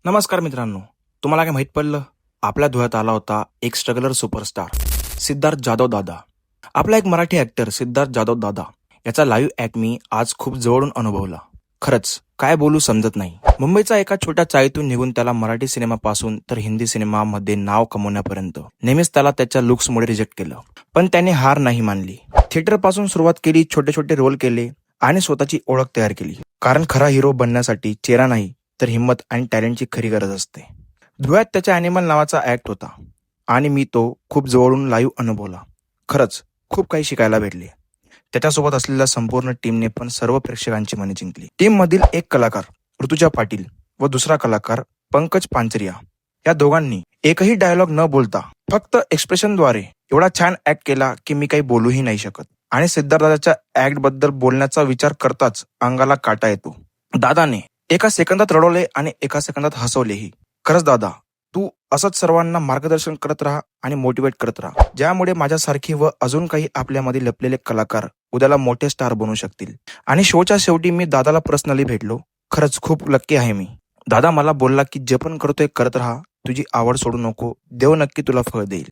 नमस्कार मित्रांनो, तुम्हाला काय माहित पडलं? आपल्या धुळ्यात आला होता एक स्ट्रगलर सुपरस्टार सिद्धार्थ जाधव दादा. आपला एक मराठी ऍक्टर सिद्धार्थ जाधव दादा याचा लाईव्ह ऍक्ट मी आज खूप जवळून अनुभवला. खरंच काय बोलू समजत नाही. मुंबईचा एका छोट्या चाळीतून निघून त्याला मराठी सिनेमापासून तर हिंदी सिनेमामध्ये नाव कमवण्यापर्यंत नेहमीच त्याला त्याच्या लुक्समुळे रिजेक्ट केलं. पण त्याने हार नाही मानली. थिएटर पासून सुरुवात केली, छोटे छोटे रोल केले आणि स्वतःची ओळख तयार केली. कारण खरा हिरो बनण्यासाठी चेहरा नाही तर हिंमत आणि टॅलेंटची खरी गरज असते. धुळ्यात त्याच्या ॲनिमल नावाचा ऍक्ट होता आणि मी तो खूप जवळून लाईव्ह अनुभवला. खरंच खूप काही शिकायला भेटले. त्याच्यासोबत असलेल्या संपूर्ण टीमने पण सर्व प्रेक्षकांची मने जिंकली. टीम मधील एक कलाकार ऋतुजा पाटील व दुसरा कलाकार पंकज पांचरिया या दोघांनी एकही डायलॉग न बोलता फक्त एक्सप्रेशनद्वारे एवढा छान ऍक्ट केला की मी काही बोलूही नाही शकत. आणि सिद्धार्थदादाच्या ऍक्ट बद्दल बोलण्याचा विचार करताच अंगाला काटा येतो. दादाने एका सेकंदात रडवले आणि एका सेकंदात हसवलेही. खरंच दादा, तू असंच सर्वांना मार्गदर्शन करत राहा आणि मोटिवेट करत राहा, ज्यामुळे माझ्यासारखी व अजून काही आपल्यामध्ये लपलेले कलाकार उद्याला मोठे स्टार बनू शकतील. आणि शोच्या शेवटी मी दादाला पर्सनली भेटलो. खरंच खूप लक्की आहे मी. दादा मला बोलला की जे पण करतोय करत राहा, तुझी आवड सोडू नको, देव नक्की तुला फळ देईल.